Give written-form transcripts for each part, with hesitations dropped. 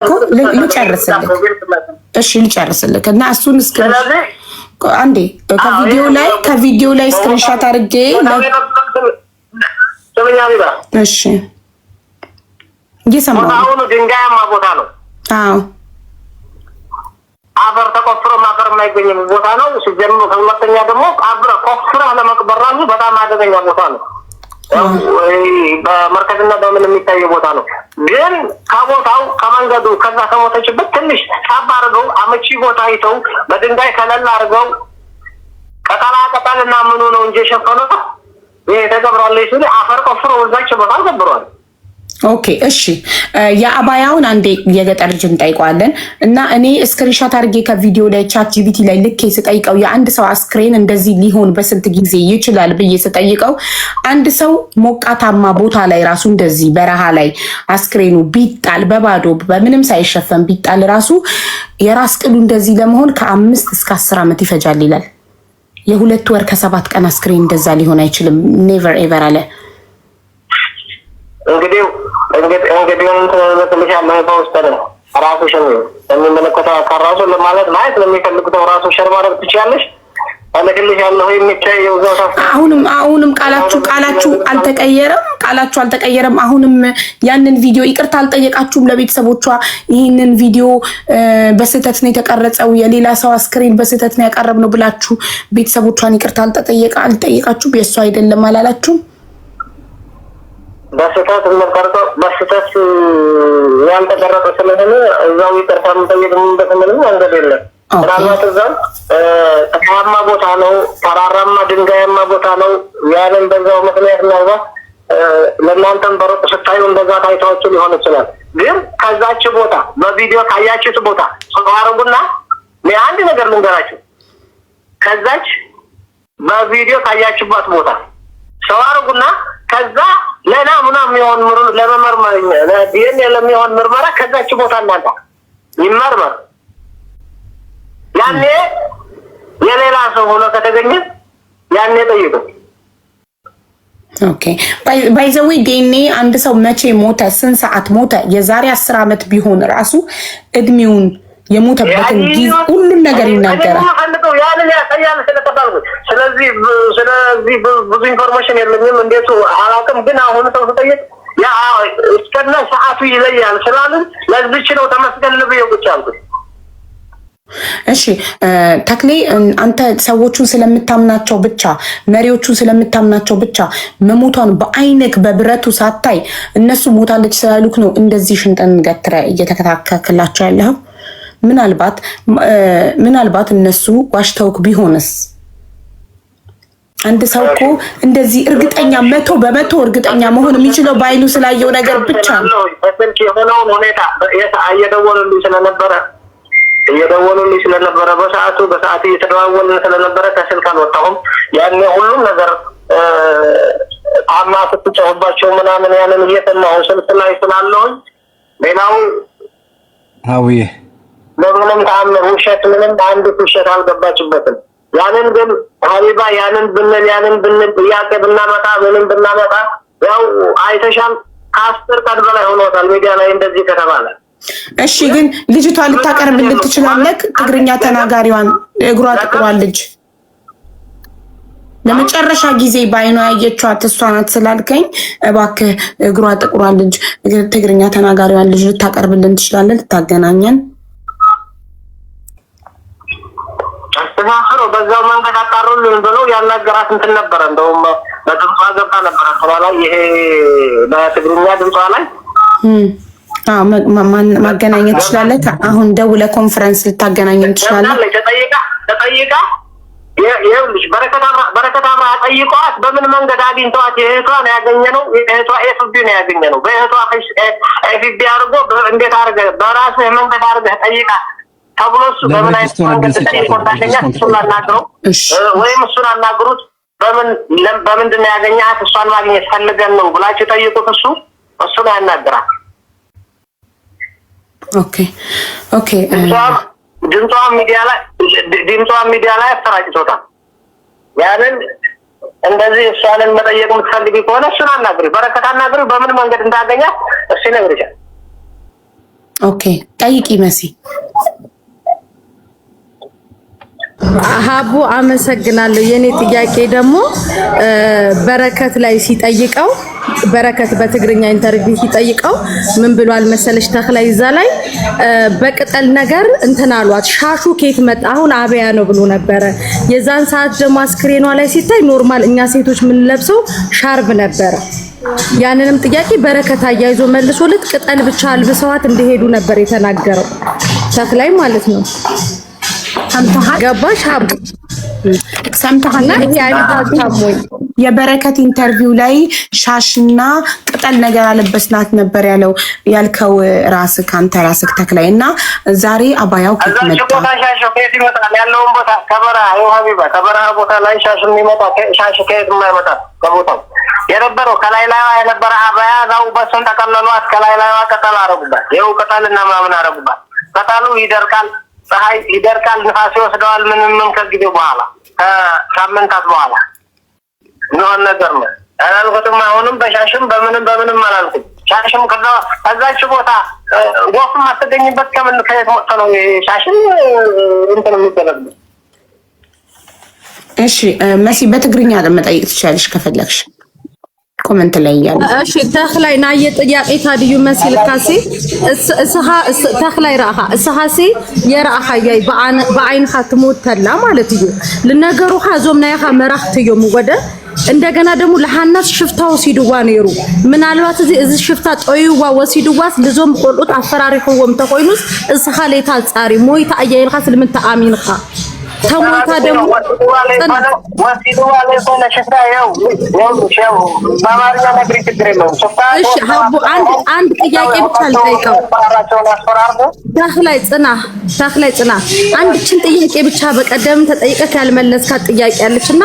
ልጨርስልህ። እሺ ልጨርስልህ እና እሱን አንዴ ከቪዲዮ ላይ ስክሪንሾት አድርጌ እሺ እየሰማሁ ነው። ድንጋያማ ቦታ ነው። አዎ አፈር ተቆፍሮ ማፈር የማይገኝም ቦታ ነው። ሲጀምሩ ሁለተኛ ደግሞ አብረ ቆፍራ ለመቅበር ራሱ በጣም አደገኛ ቦታ ነው። በመርከዝና በምን የሚታይ ቦታ ነው። ግን ከቦታው ከመንገዱ ከዛ ከሞተችበት ትንሽ ሳብ አድርገው አመቺ ቦታ አይተው በድንጋይ ከለል አድርገው ቀጠልና ምኑ ነው እንጂ ሸፈነው ይሄ ተቀብሯል። እሱ አፈር ቆፍሮ ወዛች ቦታ ተቀብሯል። ኦኬ እሺ የአባያውን አንዴ የገጠር ልጅ እንጠይቀዋለን እና እኔ ስክሪንሾት አድርጌ ከቪዲዮ ላይ ቻት ጂፒቲ ላይ ልኬ ስጠይቀው የአንድ ሰው አስክሬን እንደዚህ ሊሆን በስንት ጊዜ ይችላል ብዬ ስጠይቀው አንድ ሰው ሞቃታማ ቦታ ላይ ራሱ እንደዚህ በረሃ ላይ አስክሬኑ ቢጣል በባዶ በምንም ሳይሸፈን ቢጣል ራሱ የራስ ቅሉ እንደዚህ ለመሆን ከ5 እስከ 10 ዓመት ይፈጃል ይላል። የ2 ወር ከ7 ቀን አስክሬን እንደዛ ሊሆን አይችልም። ኔቨር ኤቨር አለ። እንግዲህ ለተለሽ ያለው በውስጥ ነው ራሱ ሸር የሚመለከተው አካራሱ ለማለት ማለት ለሚፈልጉት ራሱ ሸር ማድረግ ትችላለሽ። ለተለሽ ያለው የሚታየው አሁንም ቃላችሁ አልተቀየረም። አሁንም ያንን ቪዲዮ ይቅርታ አልጠየቃችሁም ለቤተሰቦቿ። ይህንን ቪዲዮ በስህተት ነው የተቀረጸው የሌላ ሰው አስክሬን በስህተት ነው ያቀረብነው ብላችሁ ቤተሰቦቿን ይቅርታ አልጠየቃችሁም። የእሱ አይደለም አላላችሁም? በስህተት ያልተቀረጸ ስለሆነ እዛው ይቅርታ የምንጠይቅበት ምንም መንገድ የለም። ምናልባት እዛው ፀሐያማ ቦታ ነው፣ ተራራማ ድንጋያማ ቦታ ነው። ያንን በዛው ምክንያት ምናልባት ለእናንተም በሩቅ ስታዩ እንደዛ ታይታችሁ ሊሆን ይችላል። ግን ከዛች ቦታ በቪዲዮ ካያችሁት ቦታ ሰው አረጉና አንድ ነገር ልንገራችሁ። ከዛች በቪዲዮ ካያችሁባት ቦታ ሰው አረጉና ከዛ ለናሙና የሚሆን ለመመርመር ለዲኤንኤ ለሚሆን ምርመራ ከዛች ቦታ እናንተ ይመርመር። ያኔ የሌላ ሰው ሆኖ ከተገኘ ያኔ ጠይቁ። ኦኬ ባይ ዘ ዌይ ዲኤንኤ አንድ ሰው መቼ ሞተ፣ ስንት ሰዓት ሞተ፣ የዛሬ 10 ዓመት ቢሆን ራሱ እድሜውን የሞተበትን ጊዜ ሁሉን ነገር ይናገራል። ያንን ያሳያል ስለተባልኩ ስለዚህ ብዙ ኢንፎርሜሽን የለኝም። እንዴቱ አላውቅም። ግን አሁን ሰው ተጠየቅ ያ እስከነ ሰዓቱ ይለያል ስላልን ለዚች ነው ተመስገን ልብዬ ቁጭ አልኩት። እሺ ተክሌ አንተ ሰዎቹን ስለምታምናቸው ብቻ መሪዎቹን ስለምታምናቸው ብቻ መሞቷን በአይነክ በብረቱ ሳታይ እነሱ ሞታለች ስላሉክ ነው እንደዚህ ሽንጠን ገትረ እየተከታከላቸው ያለው። ምናልባት እነሱ ዋሽተውክ ቢሆንስ? አንድ ሰው እኮ እንደዚህ እርግጠኛ 100% እርግጠኛ መሆን የሚችለው በአይኑ ስላየው ነገር ብቻ ነው። የሆነውን ሁኔታ እየደወሉልኝ ስለነበረ በሰዓቱ እየተደዋወልን ስለነበረ ከስልክ አልወጣሁም። ያኔ ሁሉም ነገር አማ ስትጫወባቸው ምናምን ያንን እየሰማሁ ስልክ ላይ ስላለሁኝ ሌላው አውዬ ለምንም ታምር ውሸት ምንም አንድ ውሸት አልገባችበትም። ያንን ግን ሀቢባ ያንን ብንል ጥያቄ ብናመጣ ምንም ብናመጣ ያው አይተሻል ከ10 ቀን በላይ ሆኖታል ሚዲያ ላይ እንደዚህ ከተባለ። እሺ ግን ልጅቷ ልታቀርብልን ትችላለህ? ትግርኛ ተናጋሪዋን እግሯ ጥቁሯን ልጅ ለመጨረሻ ጊዜ ባይኗ ያየቻት እሷ ናት ስላልከኝ እባክህ እግሯ ጥቁሯን ልጅ ትግርኛ ተናጋሪዋን ልጅ ልታቀርብልን ትችላለህ? ልታገናኘን አስተካክሎ በዛው መንገድ አጣሩልን ብለው ያናገራት እንትን ነበረ። እንደውም በድምጿ ገብታ ነበረ ተባላ። ይሄ በትግርኛ ድምጿ ላይ ማገናኘት ትችላለህ? አሁን ደውለህ ኮንፈረንስ ልታገናኘን ትችላለህ? ተጠይቃ ይኸውልሽ በረከታማ ጠይቋት በምን መንገድ አግኝተዋት የእህቷን ያገኘነው የእህቷ ኤፍቢ ነው ያገኘነው። በእህቷ ኤፍቢ አድርጎ እንዴት አድርገህ በራስህ መንገድ አድርገህ ጠይቃት ተብሎ እሱ በምን አይነት መንገድ ተጠይቆ እንዳገኛ እሱን አናግረው ወይም እሱን አናግሩት። በምንድን ነው ያገኛት እሷን ማግኘት ፈልገን ነው ብላችሁ ጠይቁት። እሱን ያናግራል። ኦኬ ድምጿ ሚዲያ ላይ አሰራጭቶታል። ያንን እንደዚህ እሷንን መጠየቅ የምትፈልጊ ከሆነ እሱን አናግሪ፣ በረከት አናግሪ። በምን መንገድ እንዳገኛት እሱ ይነግርሻል። ኦኬ ጠይቂ መሲ። ሀቡ አመሰግናለሁ። የኔ ጥያቄ ደግሞ በረከት ላይ ሲጠይቀው በረከት በትግርኛ ኢንተርቪው ሲጠይቀው ምን ብሏል መሰለሽ? ተክላይ እዛ ላይ በቅጠል ነገር እንትን አሏት። ሻሹ ከየት መጣ? አሁን አበያ ነው ብሎ ነበረ። የዛን ሰዓት ደግሞ አስክሬኗ ላይ ሲታይ ኖርማል እኛ ሴቶች ምን ለብሰው ሻርብ ነበረ። ያንንም ጥያቄ በረከት አያይዞ መልሶለት ቅጠል ብቻ አልብሰዋት እንደሄዱ ነበር የተናገረው ተክላይ ማለት ነው። ገባሽ ሀቡ? ሰምተሃል? የበረከት ኢንተርቪው ላይ ሻሽና ቅጠል ነገር አለበስናት ነበር ያልከው ራስህ ካንተ ራስህ ተክላይ እና ዛሬ አባያው ከየት መጣ? ከየት ይመጣል? ያለውን ቦታ ከበረሃ ሀቢባ ከበረሃ ቦታ ላይ ሻሽ የሚመጣ ሻሽ ከየት የማይመጣ ከቦታው የነበረው ከላይ ላይ የነበረ አባያ ዛው በሰን ተቀለሏት። ከላይ ላይ ቅጠል አረጉባት። ይኸው ቅጠልና ምናምን አረጉባት። ቅጠሉ ይደርቃል፣ ፀሐይ ይደርቃል፣ ንፋስ ይወስደዋል። ምንም ከጊዜ በኋላ ከሳምንታት በኋላ ነው ነገር ነው አላልኩትም። አሁንም በሻሽም በምንም አላልኩም። ሻሽም ከዛች ቦታ ወፍም አትገኝበት። ከየት መጥቶ ነው ሻሽም እንትን የሚደረግ? እሺ መሲ በትግርኛ ለመጠየቅ ትችላለሽ ከፈለግሽ ኮሜንት ላይ ያለ። እሺ ተክላይ ናየ ጥያቄ ታድዩ መሲል ካሲ ተክላይ ራኻ እስኻሲ የራኻ ያይ በአይንኻ ትሞተላ ማለት እዩ ለነገሩኻ ዞም ናይኻ መራኽትዮም ወደ እንደገና ደግሞ ለሐናስ ሽፍታው ሲድዋ ነይሩ ምናልባት እዚ ሽፍታ ጦይዋ ወሲድዋስ ለዞም ቆልኡት አፈራሪኹዎም ተቆይኑስ እስኻ ለይታ ጻሪ ሞይታ አያይልኻ ስለምን ተአሚንኻ ተሞታ ደግሞ ወሲድዋ ላይ ሆነ ሽፍታ ያው ባማርኛ ነግሪ ትግሬ ነው ሽፍታ። እሺ ሀቡ አንድ ጥያቄ ብቻ ልጠይቀው ተክላይ ጽና አንድችን ጥያቄ ብቻ በቀደም ተጠይቀህ ያልመለስካት ጥያቄ አለችና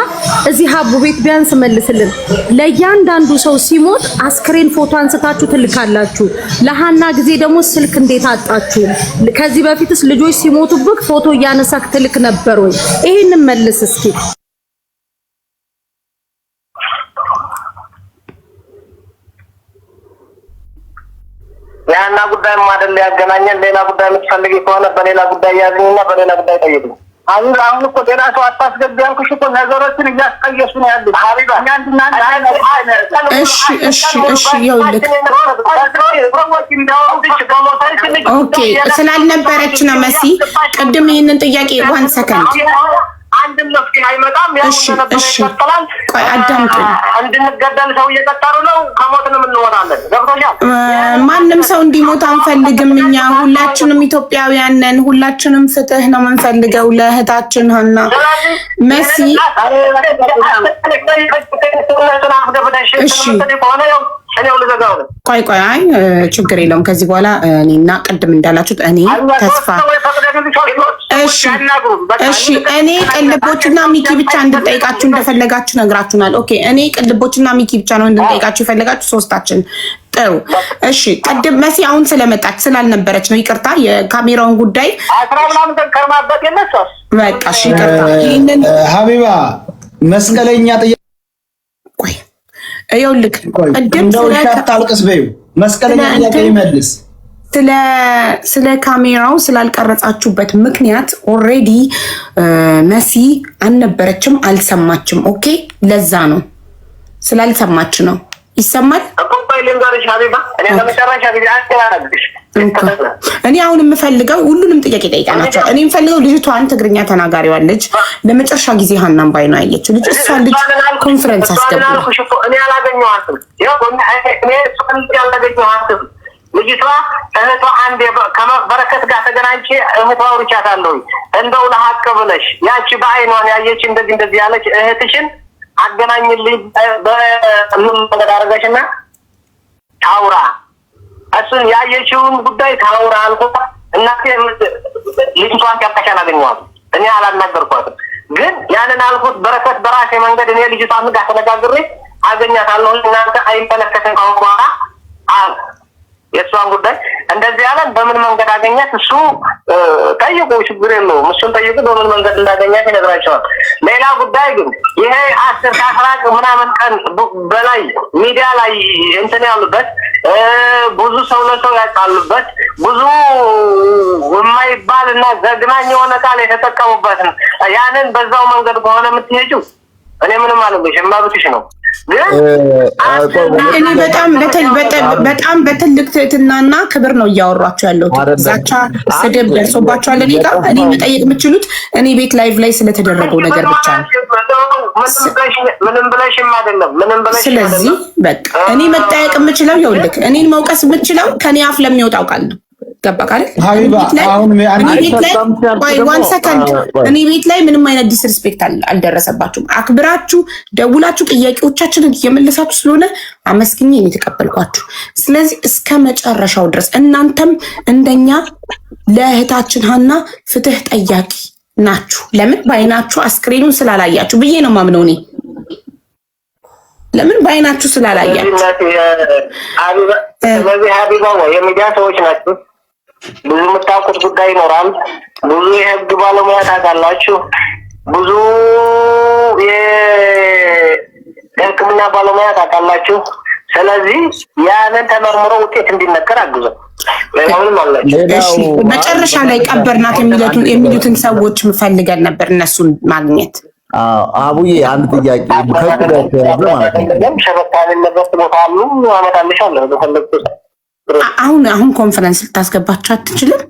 እዚህ ሀቡ ቤት ቢያንስ መልስልን። ለእያንዳንዱ ሰው ሲሞት አስክሬን ፎቶ አንስታችሁ ትልካላችሁ። ለሐና ጊዜ ደግሞ ስልክ እንዴት አጣችሁ? ከዚህ በፊትስ ልጆች ሲሞቱብክ ፎቶ እያነሳክ ትልክ ነበር ወይ? ይሄንን መልስ እስኪ። ያና ጉዳይ ማደል ያገናኘን። ሌላ ጉዳይ የምትፈልጊ ከሆነ በሌላ ጉዳይ ያዝኝና በሌላ ጉዳይ ጠይቁኝ። አሁን እኮ ሌላ ሰው አታስገቢ ያልኩሽ እኮ ነገሮችን እያስቀየሱ ነው ያሉት ሀቢባ። እሺ ይኸውልህ ኦኬ ስላልነበረች ነው መሲ ቅድም ይሄንን ጥያቄ ዋን ሰከንድ አንድም መፍትሄ አይመጣም። ያው ነበር ይቀጥላል። ቆይ አዳምጡ። እንድንገደል ሰው እየቀጠሩ ነው። ከሞትንም እንወጣለን። ገብቶሻል? ማንም ሰው እንዲሞት አንፈልግም። እኛ ሁላችንም ኢትዮጵያውያን ነን። ሁላችንም ፍትህ ነው የምንፈልገው ለእህታችን ሀና መሲ። እሺ ቆይ አይ ችግር የለውም። ከዚህ በኋላ እኔና ቅድም እንዳላችሁት እኔ ተስፋ እሺ እኔ ቅልቦችና ሚኪ ብቻ እንድንጠይቃችሁ እንደፈለጋችሁ ነግራችሁናል። ኦኬ እኔ ቅልቦችና ሚኪ ብቻ ነው እንድንጠይቃችሁ የፈለጋችሁ ሶስታችን። ጥሩ እሺ። ቅድም መሲ አሁን ስለመጣች ስላልነበረች ነው ይቅርታ። የካሜራውን ጉዳይ በቃ እሺ ይቅርታ። ይሄንን ሀቢባ መስቀለኛ ቆይ ይኸውልህ ቅድም ታልቅስ በይው መስቀለኛ ጥያቄ ይመልስ። ስለ ካሜራው ስላልቀረጻችሁበት ምክንያት ኦሬዲ መሲ አልነበረችም፣ አልሰማችም። ኦኬ ለዛ ነው ስላልሰማች ነው። ይሰማል። እኔ አሁን የምፈልገው ሁሉንም ጥያቄ ጠይቃናቸው። እኔ የምፈልገው ልጅቷን ትግርኛ ተናጋሪዋን ልጅ ለመጨረሻ ጊዜ ሀናን ባይ ነው ያየችው ልጅ እሷ ልጅ ኮንፈረንስ አስገቡ። እኔ አላገኘኋትም። ልጅቷ እህቷ አንዴ ከበረከት ጋር ተገናኝቼ እህቷ አውርቻታለሁ። እንደው ለሀቅ ብለሽ ያቺ በአይኗን ያየች እንደዚህ ያለች እህትሽን አገናኝልኝ በምን ነገር አደረገሽና ታውራ እሱን ያየችውን ጉዳይ ታውራ አልኩት። እናቴ ልጅቷን ከፈሻ አላገኘኋት። እኔ አላናገርኳትም። ግን ያንን አልኩት በረከት በራሴ መንገድ እኔ ልጅቷን ጋር ተነጋግሬ አገኛታለሁ። እናንተ አይመለከተን ከሆነ በኋላ የእሷን ጉዳይ እንደዚህ ያለን በምን መንገድ አገኛት? እሱ ጠይቁ፣ ችግር የለውም። እሱን ጠይቁ፣ በምን መንገድ እንዳገኛት ይነግራቸዋል። ሌላ ጉዳይ ግን ይሄ 10 ከ11 ምናምን ቀን በላይ ሚዲያ ላይ እንትን ያሉበት ብዙ ሰው ለሰው ያጣሉበት ብዙ የማይባልና ዘግናኝ የሆነ ቃል የተጠቀሙበት ያንን በዛው መንገድ ከሆነ የምትሄጂው እኔ ምንም አልልሽም፣ መብትሽ ነው። እኔ በጣም በትልቅ ትህትናና ክብር ነው እያወሯቸው ያለው። ዛቻ ስድብ ደርሶባቸዋል። እኔ ጋር እኔ መጠየቅ የምችሉት እኔ ቤት ላይቭ ላይ ስለተደረገው ነገር ብቻ ነው። ምንም ብለሽም አይደለም፣ ምንም ብለሽ። ስለዚህ በቃ እኔ መጠየቅ የምችለው ይኸውልህ፣ እኔን መውቀስ የምችለው ከኔ አፍ ለሚወጣው ቃል ነው። ገባህ አይደል? እኔ ቤት ላይ ምንም አይነት ዲስሪስፔክት አልደረሰባችሁም። አክብራችሁ ደውላችሁ ጥያቄዎቻችንን እየመለሳችሁ ስለሆነ አመስግኜ ነው የተቀበልኳችሁ። ስለዚህ እስከ መጨረሻው ድረስ እናንተም እንደኛ ለእህታችን ሀና ፍትህ ጠያቂ ናችሁ። ለምን በአይናችሁ አስክሬኑን ስላላያችሁ ብዬ ነው ማምነው እኔ። ለምን በአይናችሁ ስላላያችሁ። ስለዚህ ሀቢባ የሚዲያ ሰዎች ናችሁ። ብዙ የምታውቁት ጉዳይ ይኖራል። ብዙ የህግ ባለሙያ ታውቃላችሁ። ብዙ የሕክምና ባለሙያ ታውቃላችሁ። ስለዚህ ያንን ተመርምሮ ውጤት እንዲነገር አግዘው። መጨረሻ ላይ ቀበርናት የሚሉትን ሰዎች ፈልገን ነበር እነሱን ማግኘት። አቡዬ አንድ ጥያቄ አሁን ኮንፈረንስ ልታስገባቸው አትችልም?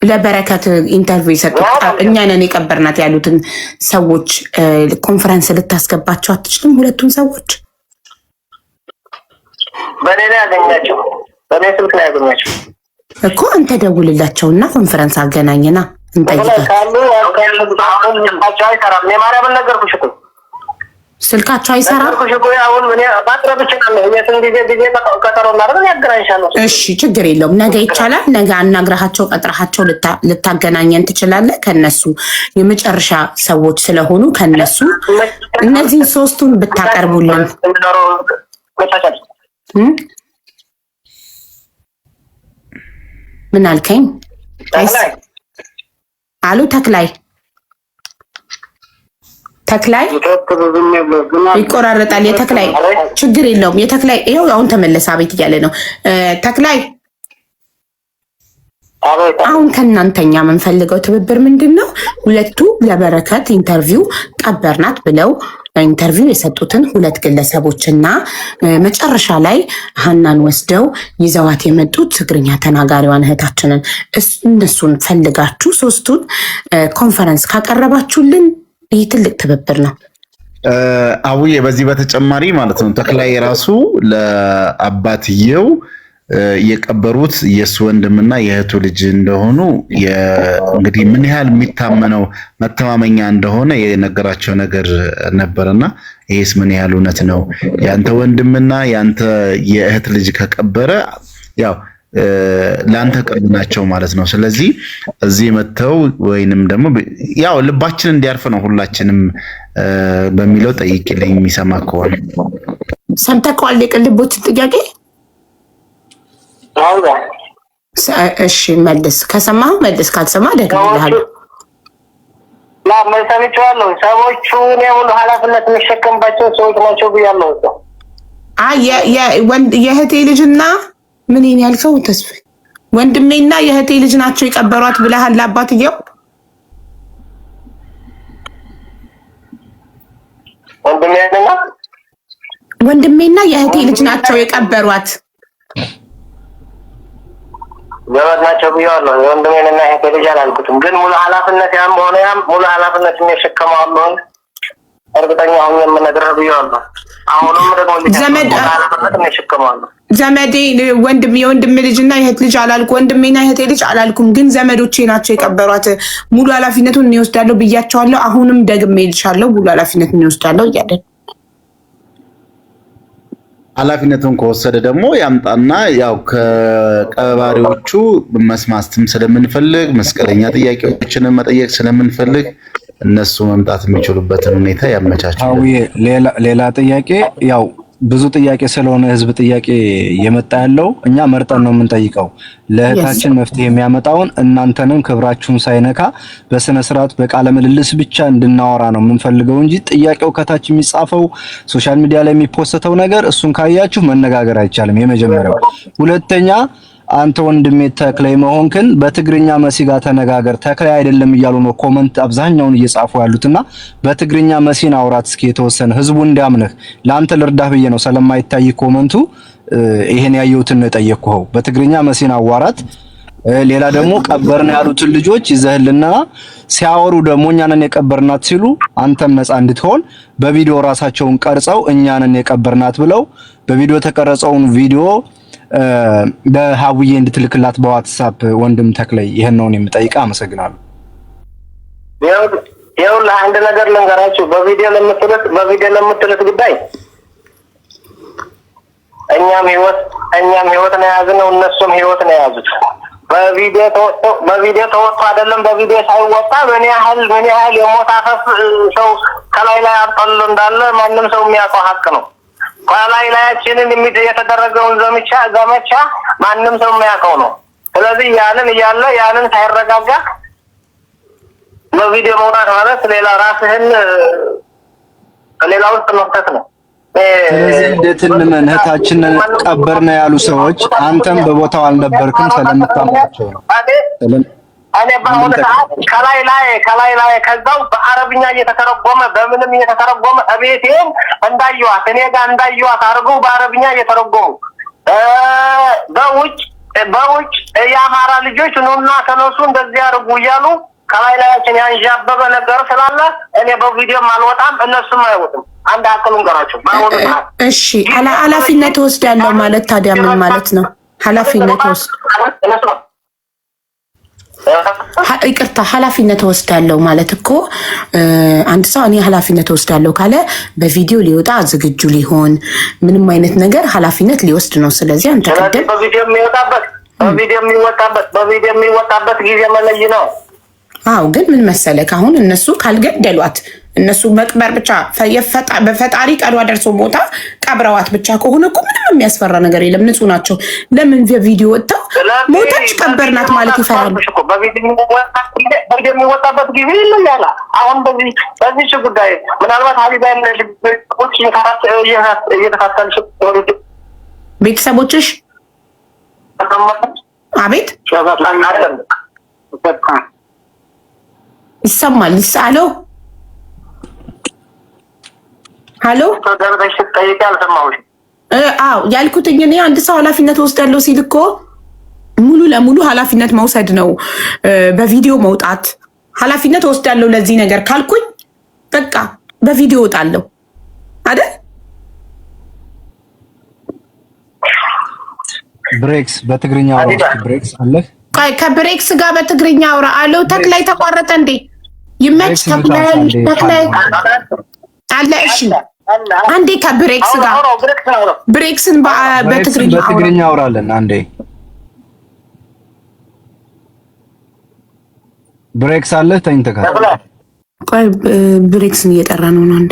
ለበረከት ኢንተርቪው የሰጡት እኛ ነን የቀበርናት ያሉትን ሰዎች ኮንፈረንስ ልታስገባቸው አትችልም? ሁለቱን ሰዎች በኔ ላይ ያገኛቸው፣ በኔ ስልክ ላይ ያገኛቸው እኮ አንተ ደውልላቸውና ኮንፈረንስ አገናኝና ስልካቸው አይሰራም። እሺ ችግር የለውም። ነገ ይቻላል። ነገ አናግረሃቸው ቀጥረሃቸው ልታገናኘን ትችላለህ። ከነሱ የመጨረሻ ሰዎች ስለሆኑ ከነሱ እነዚህን ሶስቱን ብታቀርቡልን። ምን አልከኝ? አሉ ተክላይ ይቆራረጣል። የተክላይ ችግር የለውም። የተክላይ ይኸው አሁን ተመለሰ። አቤት እያለ ነው ተክላይ። አሁን ከእናንተኛ የምንፈልገው ትብብር ምንድን ነው? ሁለቱ ለበረከት ኢንተርቪው ቀበርናት ብለው ኢንተርቪው የሰጡትን ሁለት ግለሰቦችና መጨረሻ ላይ ሀናን ወስደው ይዘዋት የመጡት ትግርኛ ተናጋሪዋን እህታችንን እነሱን ፈልጋችሁ ሶስቱን ኮንፈረንስ ካቀረባችሁልን ይህ ትልቅ ትብብር ነው። አቡዬ በዚህ በተጨማሪ ማለት ነው ተክላይ ራሱ ለአባትየው የቀበሩት የሱ ወንድምና የእህቱ ልጅ እንደሆኑ እንግዲህ ምን ያህል የሚታመነው መተማመኛ እንደሆነ የነገራቸው ነገር ነበርና ይሄስ ምን ያህል እውነት ነው? ያንተ ወንድምና ያንተ የእህት ልጅ ከቀበረ ያው ላንተ ቅርብ ናቸው ማለት ነው። ስለዚህ እዚህ መተው ወይንም ደግሞ ያው ልባችን እንዲያርፍ ነው ሁላችንም በሚለው ጠይቅልኝ። የሚሰማ ከሆነ ሰምተከዋል የቅልቦች ጥያቄ? እሺ መልስ። ከሰማህ መልስ፣ ካልሰማህ ደግሞልሃለሁ። ሰምቼዋለሁ። ሰዎቹ እኔ ሁሉ ኃላፊነት የሚሸከምባቸው ሰዎች ናቸው ብያለሁ። የእህቴ ልጅና ምን ያልከው ተስፋ ወንድሜና የእህቴ ልጅ ናቸው የቀበሯት ብለሃል ለአባትየው? ወንድሜና የእህቴ ልጅ ናቸው የቀበሯት ዘመድ ናቸው ብያለሁ። የወንድሜንና የእህቴ ልጅ አላልኩትም፣ ግን ሙሉ ኃላፊነት ያም ሆነ ያም ሙሉ ኃላፊነት የሚሸከመው አለውን እርግጠኛ ሆኜ የምነግርህ ብያለሁ። አሁንም ደግሞ ኃላፊነት የሚሸከመው ዘመዴ የወንድም ልጅና የእህት ልጅ አላልኩ፣ ወንድሜና የእህቴ ልጅ አላልኩም፣ ግን ዘመዶቼ ናቸው የቀበሯት። ሙሉ ኃላፊነቱን እኔ ወስዳለሁ ብያቸዋለሁ። አሁንም ደግሜ እልሻለሁ ሙሉ ኃላፊነቱን እኔ ወስዳለሁ እያለ ኃላፊነቱን ከወሰደ ደግሞ ያምጣና ያው ከቀባሪዎቹ መስማትም ስለምንፈልግ መስቀለኛ ጥያቄዎችን መጠየቅ ስለምንፈልግ እነሱ መምጣት የሚችሉበትን ሁኔታ ያመቻቻል። አውዬ ሌላ ጥያቄ ያው ብዙ ጥያቄ ስለሆነ ህዝብ ጥያቄ የመጣ ያለው እኛ መርጠን ነው የምንጠይቀው። ለእህታችን መፍትሄ የሚያመጣውን እናንተንም ክብራችሁን ሳይነካ በስነ ስርዓት በቃለ ምልልስ ብቻ እንድናወራ ነው የምንፈልገው እንጂ ጥያቄው ከታች የሚጻፈው ሶሻል ሚዲያ ላይ የሚፖስተው ነገር እሱን ካያችሁ መነጋገር አይቻልም። የመጀመሪያው። ሁለተኛ አንተ ወንድሜ ተክላይ መሆንክን በትግርኛ መሲ ጋር ተነጋገር። ተክላይ አይደለም እያሉ ነው ኮመንት አብዛኛውን እየጻፉ ያሉትና በትግርኛ መሲን አውራት እስኪ የተወሰነ ህዝቡ እንዲያምንህ። ለአንተ ልርዳህ ብዬ ነው ስለማይታይ ኮመንቱ ይሄን ያየሁትን ነው የጠየቅኩህ። በትግርኛ መሲን አዋራት። ሌላ ደግሞ ቀበርን ያሉትን ልጆች ይዘህልና ሲያወሩ ደግሞ እኛንን የቀበርናት ሲሉ አንተም ነፃ እንድትሆን በቪዲዮ ራሳቸውን ቀርጸው እኛንን የቀበርናት ብለው በቪዲዮ የተቀረጸውን ቪዲዮ በሀውዬ እንድትልክላት በዋትስአፕ ወንድም ተክላይ ይሄን ነው የምጠይቀው። አመሰግናለሁ። ያው ለአንድ ነገር ልንገራችሁ። በቪዲዮ ለምትሉት ጉዳይ እኛም ህይወት ነው የያዝነው፣ እነሱም ህይወት ነው የያዙት። በቪዲዮ ተወጥቶ አይደለም በቪዲዮ ሳይወጣ ምን ያህል የሞት አፈፍ ሰው ከላይ አርጠሎ እንዳለ ማንም ሰው የሚያውቀው ሀቅ ነው። ከላይ ላያችንን የተደረገውን ዘመቻ ማንም ሰው የሚያውቀው ነው። ስለዚህ ያንን ሳይረጋጋ በቪዲዮ መውጣት ማለት ሌላ ራስህን ሌላ ውስጥ መክተት ነው። ስለዚህ እንዴት እንመን? እህታችንን ቀበርና ያሉ ሰዎች አንተም በቦታው አልነበርክም ስለምታምናቸው ነው። እኔ በአሁኑ ሰዓት ከላይ ከዛው በአረብኛ እየተተረጎመ በምንም እየተተረጎመ እቤቴን እንዳየዋት እኔ ጋር እንዳየዋት አድርገው በአረብኛ እየተረጎሙ በውጭ የአማራ ልጆች ኑና ተነሱ እንደዚህ አድርጉ እያሉ ከላያችን ያንዣበበ ነገር ስላለ እኔ በቪዲዮም አልወጣም፣ እነሱም አይወጡም። አንድ አቅሉን ገራቸው በአሁኑ ሰዓት። እሺ ኃላፊነት ወስዳለሁ ማለት ታዲያ ምን ማለት ነው? ኃላፊነት ኃላፊነት ወስዳለሁ ማለት እኮ አንድ ሰው እኔ ኃላፊነት ወስዳለሁ ካለ በቪዲዮ ሊወጣ ዝግጁ ሊሆን ምንም አይነት ነገር ኃላፊነት ሊወስድ ነው። ስለዚህ አንተ ቀደም በቪዲዮ የሚወጣበት ጊዜ መለይ ነው። አዎ ግን ምን መሰለህ አሁን እነሱ ካልገደሏት እነሱ መቅበር ብቻ በፈጣሪ ቀዷ ደርሶ ቦታ ቀብረዋት ብቻ ከሆነ እኮ ምንም የሚያስፈራ ነገር የለም። ንጹህ ናቸው። ለምን በቪዲዮ ወጣው ሞታች ቀበርናት ማለት ይፈራሉ? በቪዲዮ የሚወጣበት ጊዜ ይለያል። አሁን በዚህ ጉዳይ ምናልባት ሀቢባን ልጆች እየተካተልሽ ቤተሰቦችሽ አቤት ይሰማል ይሳለው ሀሎ አዎ ያልኩትኝ እኔ አንድ ሰው ኃላፊነት ወስዳለሁ ሲል እኮ ሙሉ ለሙሉ ኃላፊነት መውሰድ ነው። በቪዲዮ መውጣት ኃላፊነት ወስዳለሁ ለዚህ ነገር ካልኩኝ በቃ በቪዲዮ ወጣለሁ አይደል? ብሬክስ በትግርኛ አውራ። ብሬክስ አለ ከብሬክስ ጋር በትግርኛ አውራ አለው። ተክላይ ተቋረጠ እንዴ? ይመች ተክላይ አለ። እሺ አንዴ ከብሬክስ ጋር ብሬክስን በትግርኛ አውራለን። አንዴ ብሬክስ አለ ተኝተካ ቆይ ብሬክስን እየጠራ ነው። አንዴ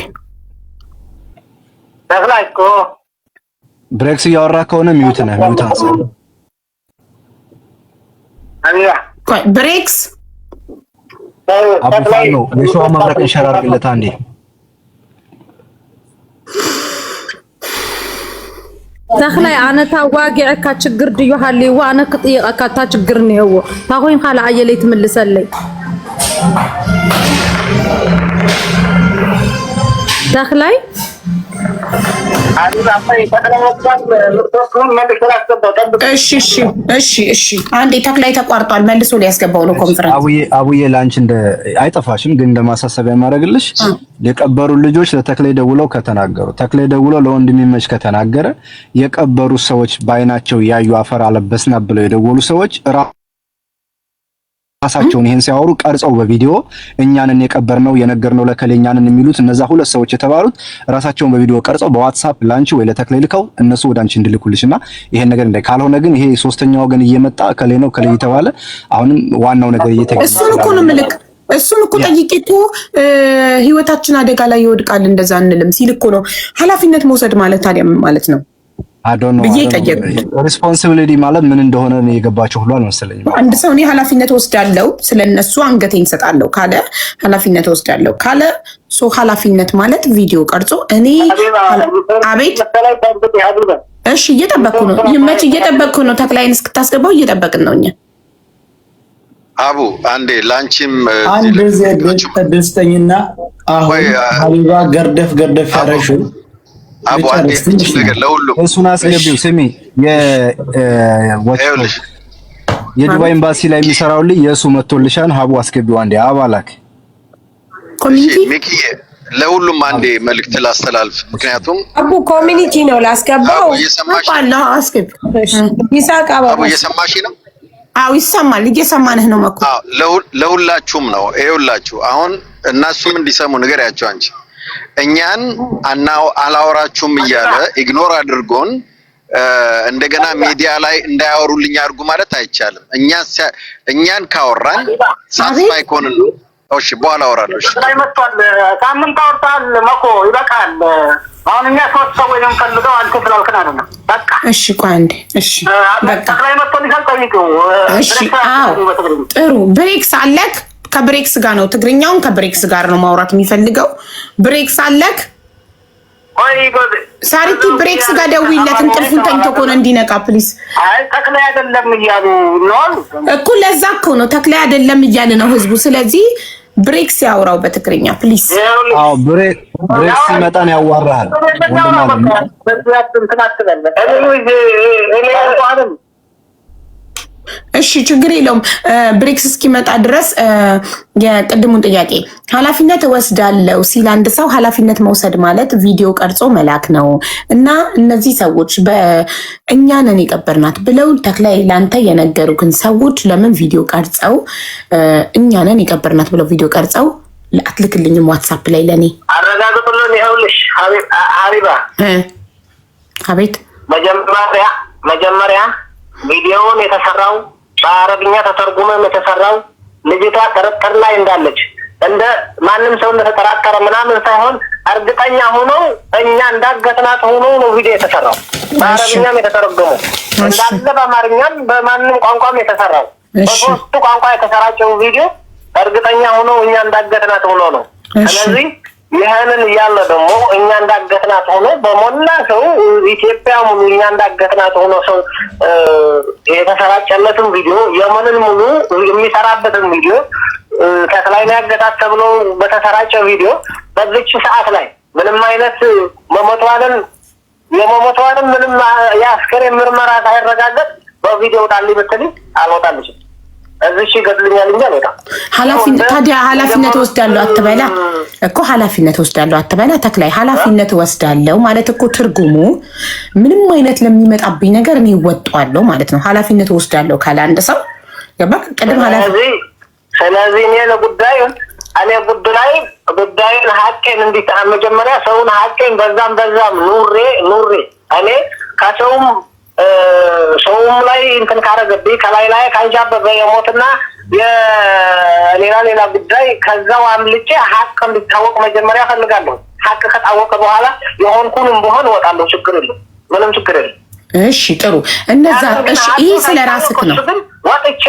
ብሬክስ እያወራ ከሆነ ሚውት ነህ። ሚውት አንሳ። ቆይ ብሬክስ አቡፋኖ የሸዋ መብረቅ እንሸራርግለት አንዴ። ተክላይ አነ ታዋጊዕካ ችግር ድዩ ሃሊዋ አነ ክጥይቀካ ታ ችግር ነው ታኮይን ካላ አየለይ ትምልሰለይ ተክላይ እሺ አንዴ ተክላይ ተቋርጧል። መልሶ ሊያስገባው ነው ኮንፈረንስ። አቡዬ ላንቺ እንደ አይጠፋሽም፣ ግን እንደማሳሰቢያ ማድረግልሽ የቀበሩ ልጆች ለተክላይ ደውለው ከተናገሩ ተክላይ ደውለው ለወንድሜ ከተናገረ የቀበሩ ሰዎች ባይናቸው ያዩ አፈር አለበስና ብለው የደወሉ ሰዎች ራሳቸውን ይሄን ሲያወሩ ቀርጸው በቪዲዮ እኛንን የቀበርነው የነገርነው ለከለኛንን የሚሉት እነዛ ሁለት ሰዎች የተባሉት ራሳቸውን በቪዲዮ ቀርጸው በዋትስአፕ ላንቺ ወይ ለተክላይ ልከው እነሱ ወዳንቺ እንድልኩልሽና ይሄን ነገር እንዳይ ካልሆነ ግን ይሄ ሶስተኛ ወገን እየመጣ ከሌ ነው ከሌ የተባለ አሁንም ዋናው ነገር እየተገኘ እሱን እኮ ነው ምልክ እሱም እኮ ጠይቄ እኮ ህይወታችን አደጋ ላይ ይወድቃል እንደዛ እንልም ሲል እኮ ነው። ኃላፊነት መውሰድ ማለት ታዲያ ምን ማለት ነው ብዬ ጠየቅኩት። ሪስፖንሲቢሊቲ ማለት ምን እንደሆነ ነው የገባቸው ሁሉ አልመሰለኝም። አንድ ሰው እኔ ኃላፊነት ወስዳለሁ ስለነሱ አንገቴን እሰጣለሁ ካለ ኃላፊነት ወስዳለሁ ካለ ኃላፊነት ማለት ቪዲዮ ቀርጾ እኔ አቤት እሺ እየጠበቅኩ ነው። ይመች እየጠበቅኩ ነው። ተክላይን እስክታስገባው እየጠበቅን ነው እኛ። አቡ አንዴ ላንቺም አንድ ደስተኝና አሁን ሀቢባ ገርደፍ ያረሹ አቡ አንዴ ነገር ለሁሉ እሱን አስገቢው። ስሚ የዱባይ ኤምባሲ ላይ የሚሰራው ልጅ የሱ መጥቶልሻል። ሀቡ አስገቢው አንዴ አባላክ ኮሚኒቲ ሚኪዬ ለሁሉም አንዴ መልእክት ላስተላልፍ። ምክንያቱም አቡ ኮሚኒቲ ነው ላስገባው። አባላህ አስገቢ ይሳቅ አቡ እየሰማሽ ነው? አው ይሰማል። እየሰማንህ ነው መኩ። ለሁላችሁም ነው ይኸውላችሁ። አሁን እነሱም እንዲሰሙ ንገሪያቸው አንቺ እኛን አላወራችሁም እያለ ኢግኖር አድርጎን እንደገና ሚዲያ ላይ እንዳያወሩልኝ አድርጉ ማለት አይቻልም። እኛን ካወራን ሳትስፋይ ኮንን እሺ በኋላ አወራለሁ። እሺ ሳምንት አወርታል መኮ ይበቃል። አሁን እኛ ሶስት ሰዎች እንፈልገው አንተ ስላልከን አይደለም በቃ እሺ ቆይ አንዴ እሺ በቃ ላይ መጥቶ ሊሰልጠይቁ እሺ አዎ ጥሩ ብሬክስ አለክ ከብሬክስ ጋር ነው ትግርኛውን ከብሬክስ ጋር ነው ማውራት የሚፈልገው ብሬክስ አለክ ሳሪቲ ብሬክስ ጋር ደውይለት እንቅልፉን ተኝቶ ከሆነ እንዲነቃ ፕሊዝ አይ ተክላይ አይደለም እያሉ ነው እኮ ለዛ እኮ ነው ተክላይ አይደለም እያለ ነው ህዝቡ ስለዚህ ብሬክስ ያወራው በትግርኛ ፕሊዝ አዎ ብሬክስ ይመጣን ያዋራል ወንድማለም እሺ ችግር የለውም ብሬክስ እስኪመጣ ድረስ የቅድሙን ጥያቄ ኃላፊነት ወስዳለው ሲል አንድ ሰው ኃላፊነት መውሰድ ማለት ቪዲዮ ቀርጾ መላክ ነው እና እነዚህ ሰዎች በእኛ ነን የቀበርናት ብለው ተክላይ ላንተ የነገሩክን ሰዎች ለምን ቪዲዮ ቀርጸው እኛ ነን የቀበርናት ብለው ቪዲዮ ቀርጸው አትልክልኝም ዋትስአፕ ላይ ለኔ አረጋግጡልን ይኸውልሽ ሀቢባ አቤት መጀመሪያ ቪዲዮውን የተሰራው በአረብኛ ተተርጉመም የተሰራው ልጅቷ ጥርጥር ላይ እንዳለች እንደ ማንም ሰው እንደተጠራጠረ ምናምን ሳይሆን እርግጠኛ ሆኖ እኛ እንዳገትናት ሆኖ ነው ቪዲዮ የተሰራው። በአረብኛም የተተረጎመው እንዳለ በአማርኛም በማንም ቋንቋም የተሰራው በሶስቱ ቋንቋ የተሰራጨው ቪዲዮ እርግጠኛ ሆኖ እኛ እንዳገትናት ሆኖ ነው። ስለዚህ ይሄንን እያለ ደግሞ እኛ እንዳገትናት ሆኖ በሞላ ሰው ኢትዮጵያ ሙሉ እኛ እንዳገትናት ሆኖ ሰው የተሰራጨለትን ቪዲዮ የመንን ሙሉ የሚሰራበትን ቪዲዮ ተክላይ ያገታት ተብሎ በተሰራጨ ቪዲዮ በዚች ሰዓት ላይ ምንም አይነት የመሞቷንም ምንም የአስከሬን ምርመራ ሳይረጋገጥ በቪዲዮ ጣል ብትል አልወጣልሽም። እዚህ ይገድልኛል እንጂ አልወጣም። ታዲያ ኃላፊነት ወስዳለሁ አትበላ እኮ ኃላፊነት ወስዳለሁ አትበላ ተክላይ ኃላፊነት ወስዳለሁ ማለት እኮ ትርጉሙ ምንም አይነት ለሚመጣብኝ ነገር እኔ እወጣለሁ ማለት ነው። ኃላፊነት ወስዳለሁ ካለ አንድ ሰው ገባ ቅድም ስለዚህ እኔ ለጉዳዩን ጉዳዩን ሀቄን እንዲታ መጀመሪያ ሰውን ሀቄን በዛም ኑሬ እኔ ከሰውም ሰውም ላይ እንትን ካረገብኝ ከላይ ካንጃበበ የሞትና የሌላ ጉዳይ ከዛው አምልጬ ሀቅ እንዲታወቅ መጀመሪያ ፈልጋለሁ። ሀቅ ከታወቀ በኋላ የሆንኩንም በሆን እወጣለሁ። ችግር የለም፣ ምንም ችግር የለም። እሺ ጥሩ እነዛ እሺ ይሄ ስለ ራስህ ነው ወጥቼ